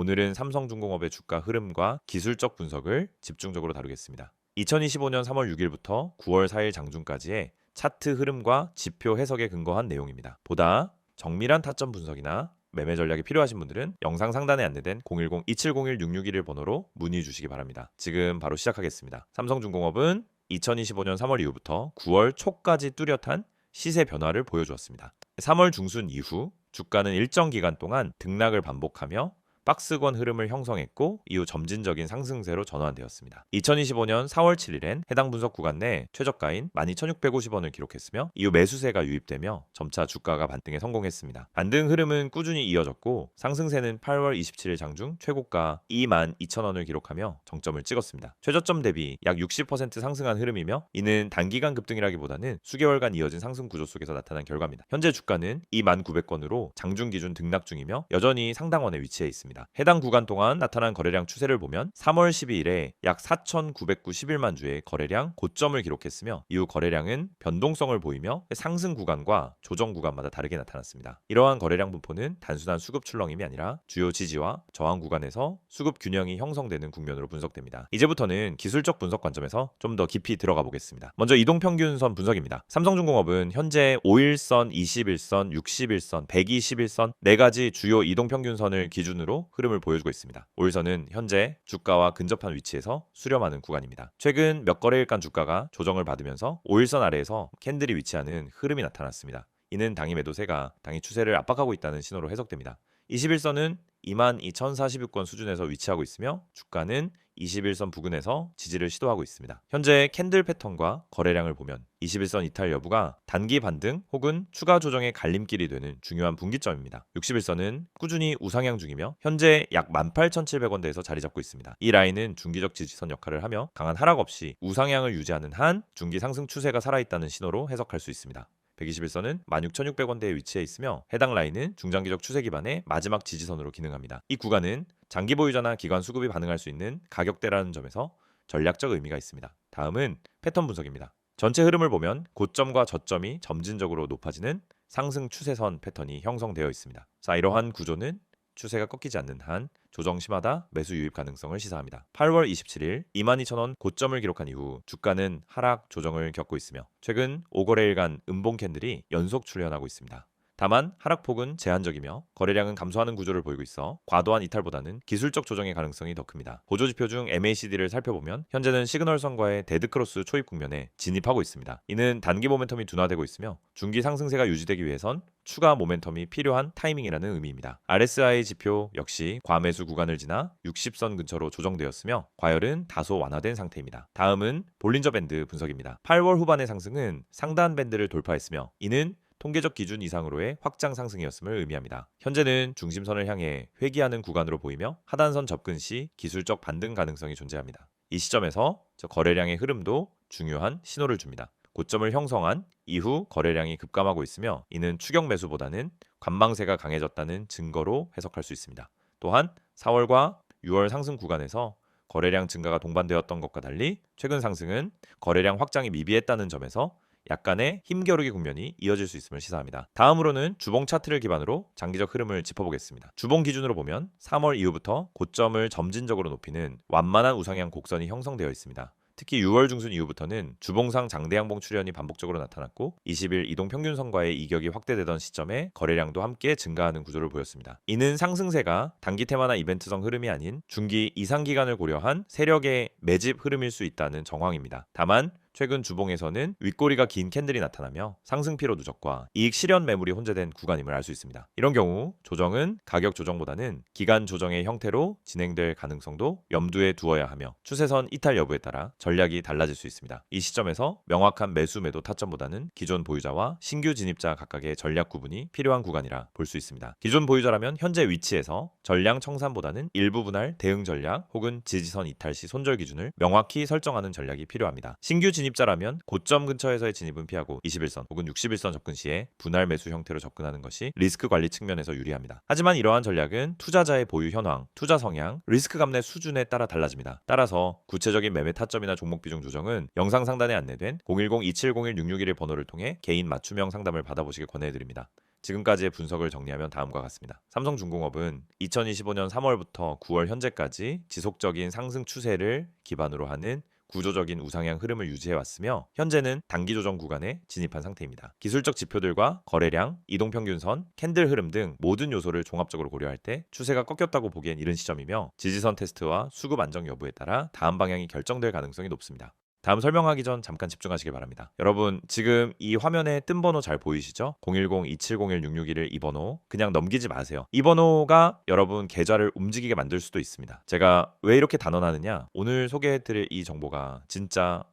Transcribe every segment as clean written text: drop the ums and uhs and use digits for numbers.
오늘은 삼성중공업의 주가 흐름과 기술적 분석을 집중적으로 다루겠습니다. 2025년 3월 6일부터 9월 4일 장중까지의 차트 흐름과 지표 해석에 근거한 내용입니다. 보다 정밀한 타점 분석이나 매매 전략이 필요하신 분들은 영상 상단에 안내된 010-2701-6611 번호로 문의 주시기 바랍니다. 지금 바로 시작하겠습니다. 삼성중공업은 2025년 3월 이후부터 9월 초까지 뚜렷한 시세 변화를 보여주었습니다. 3월 중순 이후 주가는 일정 기간 동안 등락을 반복하며 박스권 흐름을 형성했고 이후 점진적인 상승세로 전환되었습니다. 2025년 4월 7일엔 해당 분석 구간 내 최저가인 12,650원을 기록했으며 이후 매수세가 유입되며 점차 주가가 반등에 성공했습니다. 반등 흐름은 꾸준히 이어졌고 상승세는 8월 27일 장중 최고가 22,000원을 기록하며 정점을 찍었습니다. 최저점 대비 약 60% 상승한 흐름이며 이는 단기간 급등이라기보다는 수개월간 이어진 상승 구조 속에서 나타난 결과입니다. 현재 주가는 29,000원으로 장중 기준 등락 중이며 여전히 상당원에 위치해 있습니다. 해당 구간 동안 나타난 거래량 추세를 보면 3월 12일에 약 4,991만 주의 거래량 고점을 기록했으며 이후 거래량은 변동성을 보이며 상승 구간과 조정 구간마다 다르게 나타났습니다. 이러한 거래량 분포는 단순한 수급 출렁임이 아니라 주요 지지와 저항 구간에서 수급 균형이 형성되는 국면으로 분석됩니다. 이제부터는 기술적 분석 관점에서 좀 더 깊이 들어가 보겠습니다. 먼저 이동평균선 분석입니다. 삼성중공업은 현재 5일선, 21선, 61선, 121선 4가지 주요 이동평균선을 기준으로 흐름을 보여주고 있습니다. 5일선은 현재 주가와 근접한 위치에서 수렴하는 구간입니다. 최근 몇 거래일간 주가가 조정을 받으면서 5일선 아래에서 캔들이 위치하는 흐름이 나타났습니다. 이는 당일 매도세가 당일 추세를 압박하고 있다는 신호로 해석됩니다. 21선은 22,046권 수준에서 위치하고 있으며 주가는 21선 부근에서 지지를 시도하고 있습니다. 현재 캔들 패턴과 거래량을 보면 21선 이탈 여부가 단기 반등 혹은 추가 조정의 갈림길이 되는 중요한 분기점입니다. 61선은 꾸준히 우상향 중이며 현재 약 18,700원대에서 자리 잡고 있습니다. 이 라인은 중기적 지지선 역할을 하며 강한 하락 없이 우상향을 유지하는 한 중기 상승 추세가 살아있다는 신호로 해석할 수 있습니다. 121선은 16,600원대에 위치해 있으며 해당 라인은 중장기적 추세 기반의 마지막 지지선으로 기능합니다. 이 구간은 장기 보유자나 기관 수급이 반응할 수 있는 가격대라는 점에서 전략적 의미가 있습니다. 다음은 패턴 분석입니다. 전체 흐름을 보면 고점과 저점이 점진적으로 높아지는 상승 추세선 패턴이 형성되어 있습니다. 자, 이러한 구조는 추세가 꺾이지 않는 한 조정 심하다 매수 유입 가능성을 시사합니다. 8월 27일 22,000원 고점을 기록한 이후 주가는 하락 조정을 겪고 있으며 최근 5거래일간 음봉 캔들이 연속 출현하고 있습니다. 다만 하락폭은 제한적이며 거래량은 감소하는 구조를 보이고 있어 과도한 이탈보다는 기술적 조정의 가능성이 더 큽니다. 보조지표 중 MACD를 살펴보면 현재는 시그널선과의 데드크로스 초입 국면에 진입하고 있습니다. 이는 단기 모멘텀이 둔화되고 있으며 중기 상승세가 유지되기 위해선 추가 모멘텀이 필요한 타이밍이라는 의미입니다. RSI 지표 역시 과매수 구간을 지나 60선 근처로 조정되었으며 과열은 다소 완화된 상태입니다. 다음은 볼린저 밴드 분석입니다. 8월 후반의 상승은 상단 밴드를 돌파했으며 이는 통계적 기준 이상으로의 확장 상승이었음을 의미합니다. 현재는 중심선을 향해 회귀하는 구간으로 보이며 하단선 접근 시 기술적 반등 가능성이 존재합니다. 이 시점에서 거래량의 흐름도 중요한 신호를 줍니다. 고점을 형성한 이후 거래량이 급감하고 있으며 이는 추격 매수보다는 관망세가 강해졌다는 증거로 해석할 수 있습니다. 또한 4월과 6월 상승 구간에서 거래량 증가가 동반되었던 것과 달리 최근 상승은 거래량 확장이 미비했다는 점에서 약간의 힘겨루기 국면이 이어질 수 있음을 시사합니다. 다음으로는 주봉 차트를 기반으로 장기적 흐름을 짚어보겠습니다. 주봉 기준으로 보면 3월 이후부터 고점을 점진적으로 높이는 완만한 우상향 곡선이 형성되어 있습니다. 특히 6월 중순 이후부터는 주봉상 장대양봉 출현이 반복적으로 나타났고 20일 이동평균선과의 이격이 확대되던 시점에 거래량도 함께 증가하는 구조를 보였습니다. 이는 상승세가 단기 테마나 이벤트성 흐름이 아닌 중기 이상 기간을 고려한 세력의 매집 흐름일 수 있다는 정황입니다. 다만 최근 주봉에서는 윗꼬리가 긴 캔들이 나타나며 상승 피로 누적과 이익 실현 매물이 혼재된 구간임을 알 수 있습니다. 이런 경우 조정은 가격 조정보다는 기간 조정의 형태로 진행될 가능성도 염두에 두어야 하며 추세선 이탈 여부에 따라 전략이 달라질 수 있습니다. 이 시점에서 명확한 매수 매도 타점보다는 기존 보유자와 신규 진입자 각각의 전략 구분이 필요한 구간이라 볼 수 있습니다. 기존 보유자라면 현재 위치에서 전량 청산보다는 일부 분할 대응 전략 혹은 지지선 이탈 시 손절 기준을 명확히 설정하는 전략이 필요합니다. 신규 진입자라면 고점 근처에서의 진입은 피하고 21선 혹은 61선 접근 시에 분할 매수 형태로 접근하는 것이 리스크 관리 측면에서 유리합니다. 하지만 이러한 전략은 투자자의 보유 현황, 투자 성향, 리스크 감내 수준에 따라 달라집니다. 따라서 구체적인 매매 타점이나 종목 비중 조정은 영상 상단에 안내된 010-2701-661 번호를 통해 개인 맞춤형 상담을 받아보시길 권해드립니다. 지금까지의 분석을 정리하면 다음과 같습니다. 삼성중공업은 2025년 3월부터 9월 현재까지 지속적인 상승 추세를 기반으로 하는 구조적인 우상향 흐름을 유지해왔으며 현재는 단기 조정 구간에 진입한 상태입니다. 기술적 지표들과 거래량, 이동평균선, 캔들 흐름 등 모든 요소를 종합적으로 고려할 때 추세가 꺾였다고 보기엔 이른 시점이며 지지선 테스트와 수급 안정 여부에 따라 다음 방향이 결정될 가능성이 높습니다. 다음 설명하기 전 잠깐 집중하시길 바랍니다. 여러분 지금 이 화면에 뜬 번호 잘 보이시죠? 010-2701-6611 이 번호 그냥 넘기지 마세요. 이 번호가 여러분 계좌를 움직이게 만들 수도 있습니다. 제가 왜 이렇게 단언하느냐? 오늘 소개해드릴 이 정보가 진짜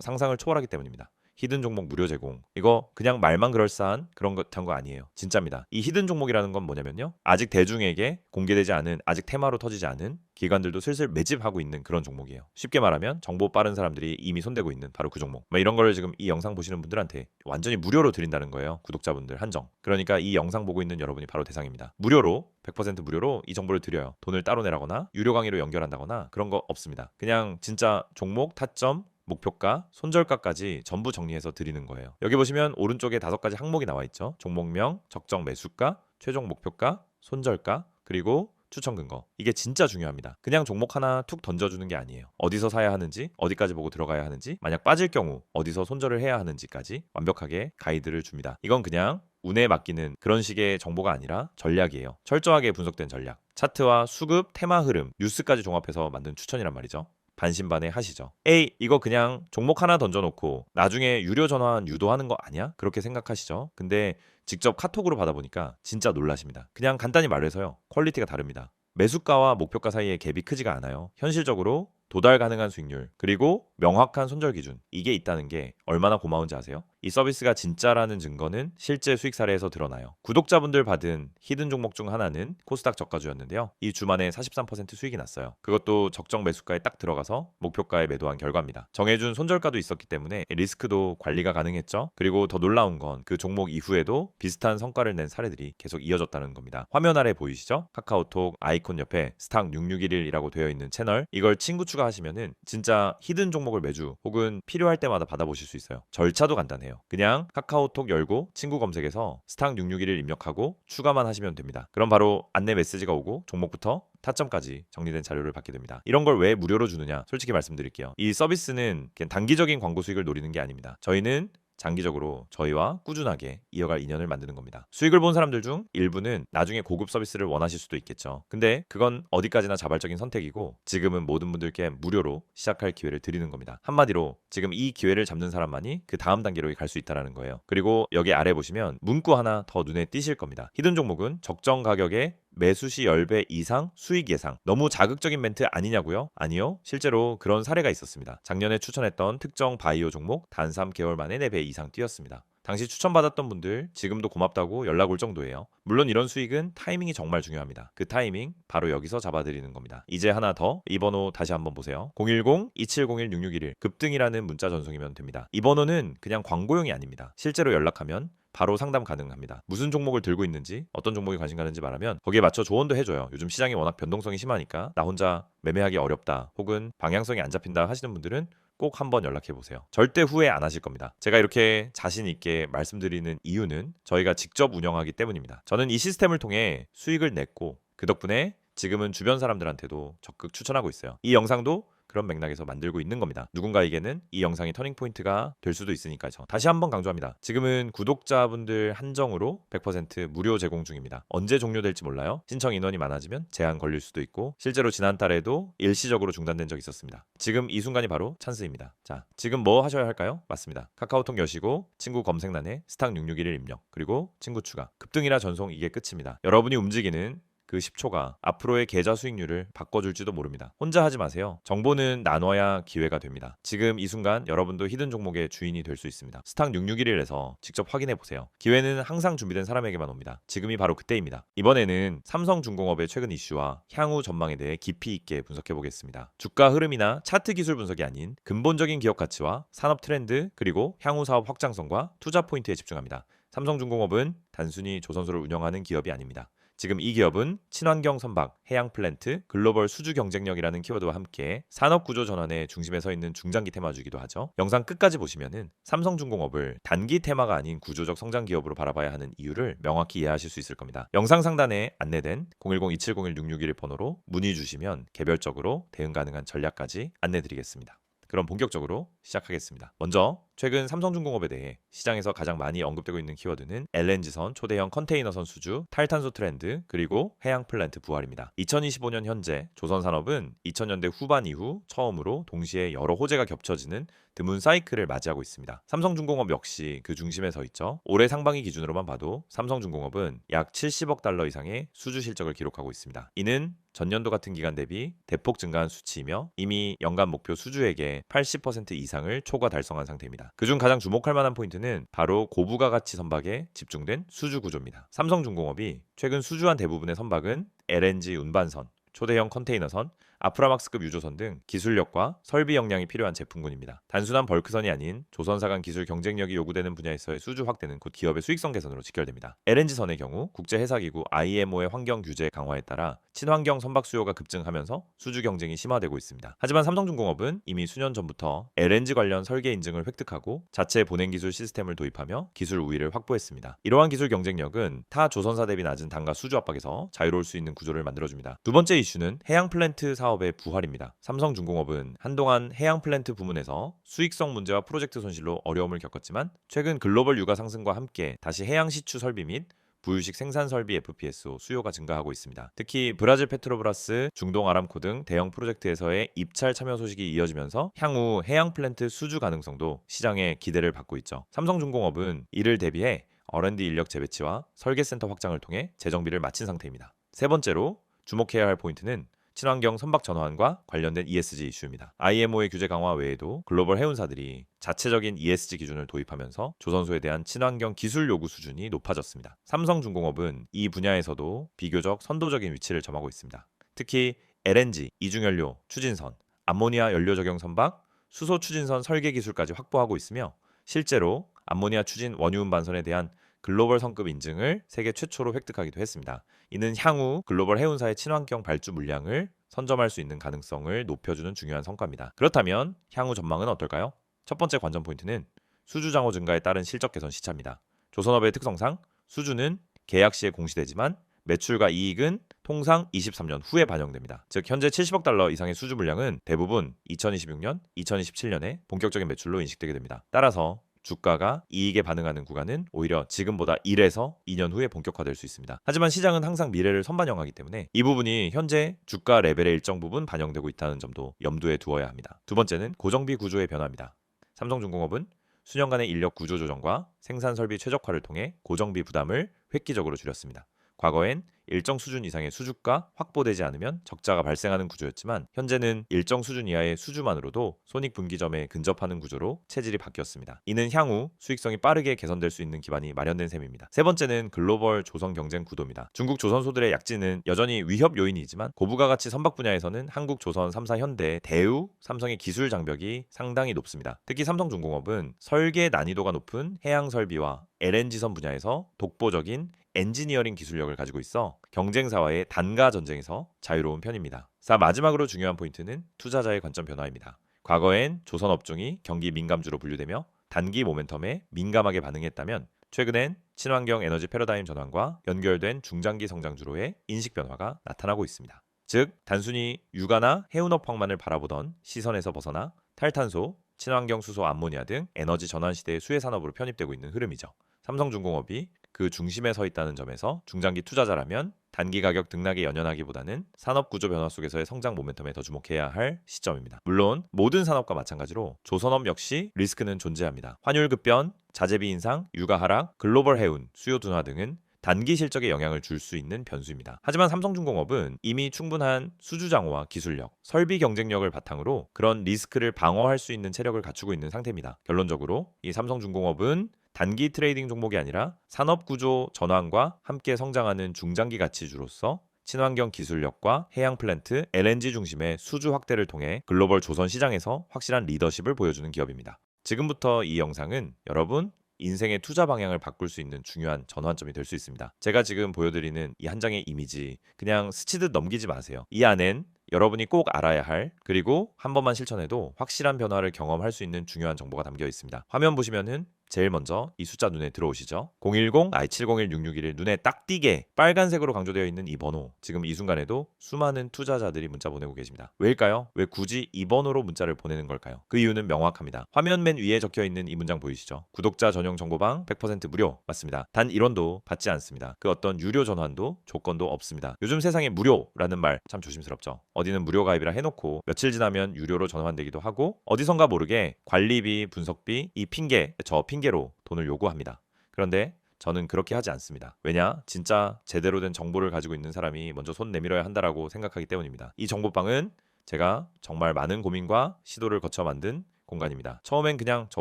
상상을 초월하기 때문입니다. 히든 종목 무료 제공. 이거 그냥 말만 그럴싸한 그런 것한 거 아니에요. 진짜입니다. 이 히든 종목이라는 건 뭐냐면요. 아직 대중에게 공개되지 않은, 아직 테마로 터지지 않은 기관들도 슬슬 매집하고 있는 그런 종목이에요. 쉽게 말하면 정보 빠른 사람들이 이미 손대고 있는 바로 그 종목. 이런 거를 지금 이 영상 보시는 분들한테 완전히 무료로 드린다는 거예요. 구독자분들 한정. 그러니까 이 영상 보고 있는 여러분이 바로 대상입니다. 무료로 100% 무료로 이 정보를 드려요. 돈을 따로 내라거나 유료 강의로 연결한다거나 그런 거 없습니다. 그냥 진짜 종목, 타점, 목표가, 손절가까지 전부 정리해서 드리는 거예요. 여기 보시면 오른쪽에 5가지 항목이 나와 있죠. 종목명, 적정 매수가, 최종 목표가, 손절가, 그리고 추천 근거. 이게 진짜 중요합니다. 그냥 종목 하나 툭 던져주는 게 아니에요. 어디서 사야 하는지, 어디까지 보고 들어가야 하는지, 만약 빠질 경우 어디서 손절을 해야 하는지까지 완벽하게 가이드를 줍니다. 이건 그냥 운에 맡기는 그런 식의 정보가 아니라 전략이에요. 철저하게 분석된 전략. 차트와 수급, 테마 흐름, 뉴스까지 종합해서 만든 추천이란 말이죠. 반신반의 하시죠. 에이 이거 그냥 종목 하나 던져놓고 나중에 유료 전환 유도하는 거 아니야? 그렇게 생각하시죠. 근데 직접 카톡으로 받아보니까 진짜 놀라십니다. 그냥 간단히 말해서요. 퀄리티가 다릅니다. 매수가와 목표가 사이에 갭이 크지가 않아요. 현실적으로 도달 가능한 수익률, 그리고 명확한 손절 기준, 이게 있다는 게 얼마나 고마운지 아세요? 이 서비스가 진짜라는 증거는 실제 수익 사례에서 드러나요. 구독자분들 받은 히든 종목 중 하나는 코스닥 저가주였는데요. 이 주만에 43% 수익이 났어요. 그것도 적정 매수가에 딱 들어가서 목표가에 매도한 결과입니다. 정해준 손절가도 있었기 때문에 리스크도 관리가 가능했죠. 그리고 더 놀라운 건 그 종목 이후에도 비슷한 성과를 낸 사례들이 계속 이어졌다는 겁니다. 화면 아래 보이시죠? 카카오톡 아이콘 옆에 스탁 6611이라고 되어 있는 채널, 이걸 친구 추가하시면은 진짜 히든 종목을 매주 혹은 필요할 때마다 받아보실 수 있어요. 절차도 간단해요. 그냥 카카오톡 열고 친구 검색에서 스탁 6611 입력하고 추가만 하시면 됩니다. 그럼 바로 안내 메시지가 오고 종목부터 타점까지 정리된 자료를 받게 됩니다. 이런 걸 왜 무료로 주느냐? 솔직히 말씀드릴게요. 이 서비스는 그냥 단기적인 광고 수익을 노리는 게 아닙니다. 저희는 장기적으로 저희와 꾸준하게 이어갈 인연을 만드는 겁니다. 수익을 본 사람들 중 일부는 나중에 고급 서비스를 원하실 수도 있겠죠. 근데 그건 어디까지나 자발적인 선택이고 지금은 모든 분들께 무료로 시작할 기회를 드리는 겁니다. 한마디로 지금 이 기회를 잡는 사람만이 그 다음 단계로 갈 수 있다는 거예요. 그리고 여기 아래 보시면 문구 하나 더 눈에 띄실 겁니다. 히든 종목은 적정 가격에 매수 시 10배 이상 수익 예상. 너무 자극적인 멘트 아니냐고요? 아니요. 실제로 그런 사례가 있었습니다. 작년에 추천했던 특정 바이오 종목 단 3개월 만에 4배 이상 뛰었습니다. 당시 추천받았던 분들 지금도 고맙다고 연락 올 정도예요. 물론 이런 수익은 타이밍이 정말 중요합니다. 그 타이밍 바로 여기서 잡아드리는 겁니다. 이제 하나 더, 이 번호 다시 한번 보세요. 010-2701-6611 급등이라는 문자 전송이면 됩니다. 이 번호는 그냥 광고용이 아닙니다. 실제로 연락하면 바로 상담 가능합니다. 무슨 종목을 들고 있는지, 어떤 종목에 관심 가는지 말하면 거기에 맞춰 조언도 해줘요. 요즘 시장이 워낙 변동성이 심하니까 나 혼자 매매하기 어렵다, 혹은 방향성이 안 잡힌다 하시는 분들은 꼭 한번 연락해 보세요. 절대 후회 안 하실 겁니다. 제가 이렇게 자신 있게 말씀드리는 이유는 저희가 직접 운영하기 때문입니다. 저는 이 시스템을 통해 수익을 냈고 그 덕분에 지금은 주변 사람들한테도 적극 추천하고 있어요. 이 영상도 그런 맥락에서 만들고 있는 겁니다. 누군가에게는 이 영상이 터닝포인트가 될 수도 있으니까요. 다시 한번 강조합니다. 지금은 구독자분들 한정으로 100% 무료 제공 중입니다. 언제 종료될지 몰라요. 신청 인원이 많아지면 제한 걸릴 수도 있고 실제로 지난달에도 일시적으로 중단된 적이 있었습니다. 지금 이 순간이 바로 찬스입니다. 자, 지금 뭐 하셔야 할까요? 맞습니다. 카카오톡 여시고 친구 검색란에 스탁 6611 입력, 그리고 친구 추가. 급등이라 전송, 이게 끝입니다. 여러분이 움직이는 그 10초가 앞으로의 계좌 수익률을 바꿔줄지도 모릅니다. 혼자 하지 마세요. 정보는 나눠야 기회가 됩니다. 지금 이 순간 여러분도 히든 종목의 주인이 될 수 있습니다. 스탁 6611에서 직접 확인해 보세요. 기회는 항상 준비된 사람에게만 옵니다. 지금이 바로 그때입니다. 이번에는 삼성중공업의 최근 이슈와 향후 전망에 대해 깊이 있게 분석해 보겠습니다. 주가 흐름이나 차트 기술 분석이 아닌 근본적인 기업 가치와 산업 트렌드, 그리고 향후 사업 확장성과 투자 포인트에 집중합니다. 삼성중공업은 단순히 조선소를 운영하는 기업이 아닙니다. 지금 이 기업은 친환경 선박, 해양 플랜트, 글로벌 수주 경쟁력이라는 키워드와 함께 산업 구조 전환의 중심에 서 있는 중장기 테마주이기도 하죠. 영상 끝까지 보시면은 삼성중공업을 단기 테마가 아닌 구조적 성장 기업으로 바라봐야 하는 이유를 명확히 이해하실 수 있을 겁니다. 영상 상단에 안내된 010-2701-6611 번호로 문의 주시면 개별적으로 대응 가능한 전략까지 안내드리겠습니다. 그럼 본격적으로 시작하겠습니다. 먼저 최근 삼성중공업에 대해 시장에서 가장 많이 언급되고 있는 키워드는 LNG선, 초대형 컨테이너선 수주, 탈탄소 트렌드, 그리고 해양 플랜트 부활입니다. 2025년 현재 조선산업은 2000년대 후반 이후 처음으로 동시에 여러 호재가 겹쳐지는 드문 사이클을 맞이하고 있습니다. 삼성중공업 역시 그 중심에 서 있죠. 올해 상반기 기준으로만 봐도 삼성중공업은 약 70억 달러 이상의 수주 실적을 기록하고 있습니다. 이는 전년도 같은 기간 대비 대폭 증가한 수치이며 이미 연간 목표 수주액의 80% 이상을 초과 달성한 상태입니다. 그중 가장 주목할 만한 포인트는 바로 고부가 가치 선박에 집중된 수주 구조입니다. 삼성중공업이 최근 수주한 대부분의 선박은 LNG 운반선, 초대형 컨테이너선, 아프라막스급 유조선 등 기술력과 설비 역량이 필요한 제품군입니다. 단순한 벌크선이 아닌 조선사 간 기술 경쟁력이 요구되는 분야에서의 수주 확대는 곧 기업의 수익성 개선으로 직결됩니다. LNG선의 경우 국제해사기구 IMO의 환경 규제 강화에 따라 친환경 선박 수요가 급증하면서 수주 경쟁이 심화되고 있습니다. 하지만 삼성중공업은 이미 수년 전부터 LNG 관련 설계 인증을 획득하고 자체 본행 기술 시스템을 도입하며 기술 우위를 확보했습니다. 이러한 기술 경쟁력은 타 조선사 대비 낮은 단가 수주 압박에서 자유로울 수 있는 구조를 만들어줍니다. 두 번째 이슈는 해양 플랜트 사업의 부활입니다. 삼성중공업은 한동안 해양 플랜트 부문에서 수익성 문제와 프로젝트 손실로 어려움을 겪었지만 최근 글로벌 유가 상승과 함께 다시 해양 시추 설비 및 부유식 생산 설비 FPSO 수요가 증가하고 있습니다. 특히 브라질 페트로브라스, 중동 아람코 등 대형 프로젝트에서의 입찰 참여 소식이 이어지면서 향후 해양 플랜트 수주 가능성도 시장의 기대를 받고 있죠. 삼성중공업은 이를 대비해 R&D 인력 재배치와 설계센터 확장을 통해 재정비를 마친 상태입니다. 세 번째로 주목해야 할 포인트는 친환경 선박 전환과 관련된 ESG 이슈입니다. IMO의 규제 강화 외에도 글로벌 해운사들이 자체적인 ESG 기준을 도입하면서 조선소에 대한 친환경 기술 요구 수준이 높아졌습니다. 삼성중공업은 이 분야에서도 비교적 선도적인 위치를 점하고 있습니다. 특히 LNG, 이중연료, 추진선, 암모니아 연료 적용 선박, 수소 추진선 설계 기술까지 확보하고 있으며 실제로 암모니아 추진 원유 운반선에 대한 글로벌 성급 인증을 세계 최초로 획득하기도 했습니다. 이는 향후 글로벌 해운사의 친환경 발주 물량을 선점할 수 있는 가능성을 높여주는 중요한 성과입니다. 그렇다면 향후 전망은 어떨까요? 첫 번째 관전 포인트는 수주 장호 증가에 따른 실적 개선 시차입니다. 조선업의 특성상 수주는 계약 시에 공시되지만 매출과 이익은 통상 23년 후에 반영됩니다. 즉 현재 70억 달러 이상의 수주 물량은 대부분 2026년, 2027년에 본격적인 매출로 인식되게 됩니다. 따라서 주가가 이익에 반응하는 구간은 오히려 지금보다 1에서 2년 후에 본격화될 수 있습니다. 하지만 시장은 항상 미래를 선반영하기 때문에 이 부분이 현재 주가 레벨의 일정 부분 반영되고 있다는 점도 염두에 두어야 합니다. 두 번째는 고정비 구조의 변화입니다. 삼성중공업은 수년간의 인력 구조 조정과 생산 설비 최적화를 통해 고정비 부담을 획기적으로 줄였습니다. 과거엔 일정 수준 이상의 수주가 확보되지 않으면 적자가 발생하는 구조였지만 현재는 일정 수준 이하의 수주만으로도 손익분기점에 근접하는 구조로 체질이 바뀌었습니다. 이는 향후 수익성이 빠르게 개선될 수 있는 기반이 마련된 셈입니다. 세 번째는 글로벌 조선 경쟁 구도입니다. 중국 조선소들의 약진은 여전히 위협 요인이지만 고부가 가치 선박 분야에서는 한국 조선 3사 현대, 대우, 삼성의 기술 장벽이 상당히 높습니다. 특히 삼성중공업은 설계 난이도가 높은 해양 설비와 LNG선 분야에서 독보적인 엔지니어링 기술력을 가지고 있어 경쟁사와의 단가 전쟁에서 자유로운 편입니다. 마지막으로 중요한 포인트는 투자자의 관점 변화입니다. 과거엔 조선업종이 경기 민감주로 분류되며 단기 모멘텀에 민감하게 반응했다면 최근엔 친환경 에너지 패러다임 전환과 연결된 중장기 성장주로의 인식 변화가 나타나고 있습니다. 즉 단순히 육아나 해운업황만을 바라보던 시선에서 벗어나 탈탄소, 친환경 수소 암모니아 등 에너지 전환 시대의 수혜 산업으로 편입되고 있는 흐름이죠. 삼성중공업이 그 중심에 서 있다는 점에서 중장기 투자자라면 단기 가격 등락에 연연하기보다는 산업 구조 변화 속에서의 성장 모멘텀에 더 주목해야 할 시점입니다. 물론 모든 산업과 마찬가지로 조선업 역시 리스크는 존재합니다. 환율 급변, 자재비 인상, 유가 하락, 글로벌 해운, 수요 둔화 등은 단기 실적에 영향을 줄 수 있는 변수입니다. 하지만 삼성중공업은 이미 충분한 수주 장호와 기술력, 설비 경쟁력을 바탕으로 그런 리스크를 방어할 수 있는 체력을 갖추고 있는 상태입니다. 결론적으로 이 삼성중공업은 단기 트레이딩 종목이 아니라 산업구조 전환과 함께 성장하는 중장기 가치주로서 친환경 기술력과 해양 플랜트, LNG 중심의 수주 확대를 통해 글로벌 조선 시장에서 확실한 리더십을 보여주는 기업입니다. 지금부터 이 영상은 여러분 인생의 투자 방향을 바꿀 수 있는 중요한 전환점이 될 수 있습니다. 제가 지금 보여드리는 이 한 장의 이미지 그냥 스치듯 넘기지 마세요. 이 안엔 여러분이 꼭 알아야 할, 그리고 한 번만 실천해도 확실한 변화를 경험할 수 있는 중요한 정보가 담겨 있습니다. 화면 보시면은 제일 먼저 이 숫자 눈에 들어오시죠? 701-661을 눈에 딱 띄게 빨간색으로 강조되어 있는 이 번호, 지금 이 순간에도 수많은 투자자들이 문자 보내고 계십니다. 왜일까요? 왜 굳이 이 번호로 문자를 보내는 걸까요? 그 이유는 명확합니다. 화면 맨 위에 적혀 있는 이 문장 보이시죠? 구독자 전용 정보방 100% 무료. 맞습니다. 단 1원도 받지 않습니다. 그 어떤 유료 전환도 조건도 없습니다. 요즘 세상에 무료라는 말 참 조심스럽죠. 어디는 무료 가입이라 해놓고 며칠 지나면 유료로 전환되기도 하고, 어디선가 모르게 관리비, 분석비, 이 핑계, 저 핑계로 돈을 요구합니다. 그런데 저는 그렇게 하지 않습니다. 왜냐? 진짜 제대로 된 정보를 가지고 있는 사람이 먼저 손 내밀어야 한다라고 생각하기 때문입니다. 이 정보방은 제가 정말 많은 고민과 시도를 거쳐 만든 공간입니다. 처음엔 그냥 저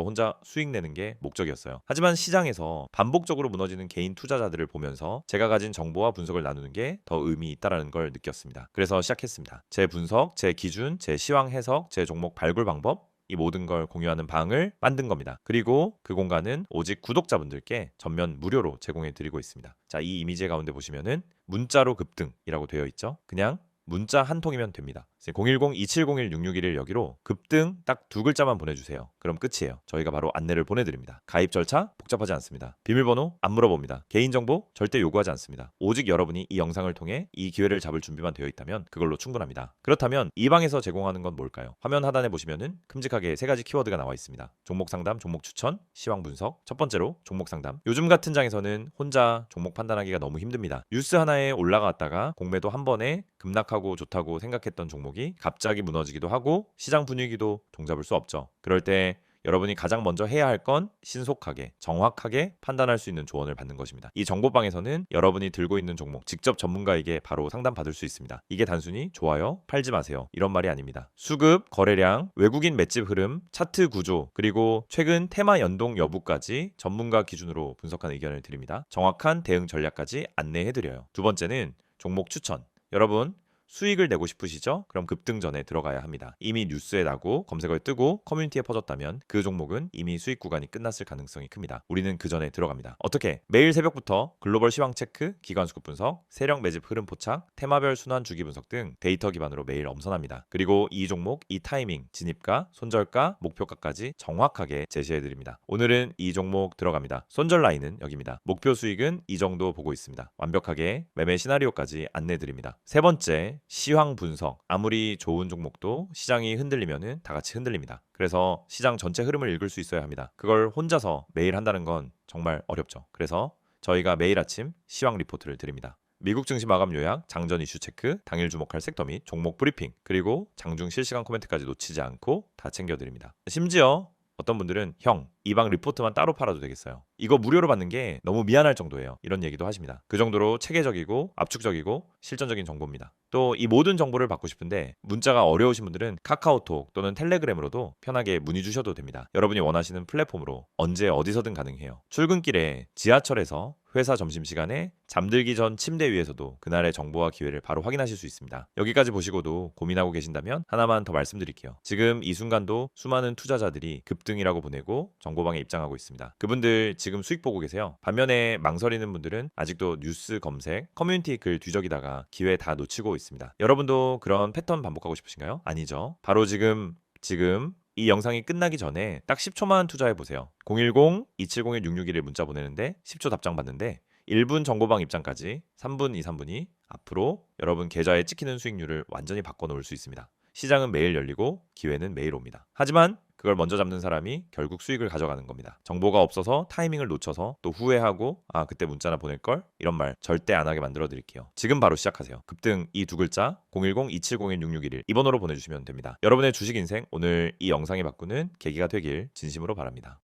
혼자 수익 내는 게 목적이었어요. 하지만 시장에서 반복적으로 무너지는 개인 투자자들을 보면서 제가 가진 정보와 분석을 나누는 게 더 의미 있다라는 걸 느꼈습니다. 그래서 시작했습니다. 제 분석, 제 기준, 제 시황 해석, 제 종목 발굴 방법, 이 모든 걸 공유하는 방을 만든 겁니다. 그리고 그 공간은 오직 구독자분들께 전면 무료로 제공해 드리고 있습니다. 자, 이 이미지 가운데 보시면은 문자로 급등이라고 되어 있죠. 그냥 문자 한 통이면 됩니다. 010-2701-661 여기로 급등 딱 두 글자만 보내주세요. 그럼 끝이에요. 저희가 바로 안내를 보내드립니다. 가입 절차 복잡하지 않습니다. 비밀번호 안 물어봅니다. 개인정보 절대 요구하지 않습니다. 오직 여러분이 이 영상을 통해 이 기회를 잡을 준비만 되어 있다면 그걸로 충분합니다. 그렇다면 이 방에서 제공하는 건 뭘까요? 화면 하단에 보시면은 큼직하게 세 가지 키워드가 나와 있습니다. 종목 상담, 종목 추천, 시황 분석. 첫 번째로 종목 상담. 요즘 같은 장에서는 혼자 종목 판단하기가 너무 힘듭니다. 뉴스 하나에 올라갔다가 공매도 한 번에 급락하고 좋다고 생각했던 종목이 갑자기 무너지기도 하고 시장 분위기도 종잡을 수 없죠. 그럴 때 여러분이 가장 먼저 해야 할 건 신속하게, 정확하게 판단할 수 있는 조언을 받는 것입니다. 이 정보방에서는 여러분이 들고 있는 종목 직접 전문가에게 바로 상담받을 수 있습니다. 이게 단순히 좋아요, 팔지 마세요 이런 말이 아닙니다. 수급, 거래량, 외국인 맷집 흐름, 차트 구조, 그리고 최근 테마 연동 여부까지 전문가 기준으로 분석한 의견을 드립니다. 정확한 대응 전략까지 안내해드려요. 두 번째는 종목 추천. 여러분 수익을 내고 싶으시죠? 그럼 급등 전에 들어가야 합니다. 이미 뉴스에 나고 검색어에 뜨고 커뮤니티에 퍼졌다면 그 종목은 이미 수익 구간이 끝났을 가능성이 큽니다. 우리는 그 전에 들어갑니다. 어떻게? 매일 새벽부터 글로벌 시황 체크, 기관 수급 분석, 세력 매집 흐름 포착, 테마별 순환 주기 분석 등 데이터 기반으로 매일 엄선합니다. 그리고 이 종목, 이 타이밍, 진입가, 손절가, 목표가까지 정확하게 제시해드립니다. 오늘은 이 종목 들어갑니다. 손절 라인은 여기입니다. 목표 수익은 이 정도 보고 있습니다. 완벽하게 매매 시나리오까지 안내드립니다. 세 번째, 시황 분석. 아무리 좋은 종목도 시장이 흔들리면은 다 같이 흔들립니다. 그래서 시장 전체 흐름을 읽을 수 있어야 합니다. 그걸 혼자서 매일 한다는 건 정말 어렵죠. 그래서 저희가 매일 아침 시황 리포트를 드립니다. 미국 증시 마감 요약, 장전 이슈 체크, 당일 주목할 섹터 및 종목 브리핑, 그리고 장중 실시간 코멘트까지 놓치지 않고 다 챙겨드립니다. 심지어 어떤 분들은 형, 이 방 리포트만 따로 팔아도 되겠어요. 이거 무료로 받는 게 너무 미안할 정도예요. 이런 얘기도 하십니다. 그 정도로 체계적이고 압축적이고 실전적인 정보입니다. 또 이 모든 정보를 받고 싶은데 문자가 어려우신 분들은 카카오톡 또는 텔레그램으로도 편하게 문의 주셔도 됩니다. 여러분이 원하시는 플랫폼으로 언제 어디서든 가능해요. 출근길에, 지하철에서, 회사 점심시간에, 잠들기 전 침대 위에서도 그날의 정보와 기회를 바로 확인하실 수 있습니다. 여기까지 보시고도 고민하고 계신다면 하나만 더 말씀드릴게요. 지금 이 순간도 수많은 투자자들이 급등이라고 보내고 정보방에 입장하고 있습니다. 그분들 지금 수익 보고 계세요. 반면에 망설이는 분들은 아직도 뉴스 검색, 커뮤니티 글 뒤적이다가 기회 다 놓치고 있습니다. 여러분도 그런 패턴 반복하고 싶으신가요? 아니죠. 바로 지금 이 영상이 끝나기 전에 딱 10초만 투자해 보세요. 010-2701-661에 문자 보내는데 10초 답장 받는데 1분 정보방 입장까지 3분, 3분이 앞으로 여러분 계좌에 찍히는 수익률을 완전히 바꿔놓을 수 있습니다. 시장은 매일 열리고 기회는 매일 옵니다. 하지만 그걸 먼저 잡는 사람이 결국 수익을 가져가는 겁니다. 정보가 없어서 타이밍을 놓쳐서 또 후회하고 그때 문자나 보낼걸? 이런 말 절대 안 하게 만들어 드릴게요. 지금 바로 시작하세요. 급등 이 두 글자 010-2701-6611 이 번호로 보내주시면 됩니다. 여러분의 주식 인생 오늘 이 영상이 바꾸는 계기가 되길 진심으로 바랍니다.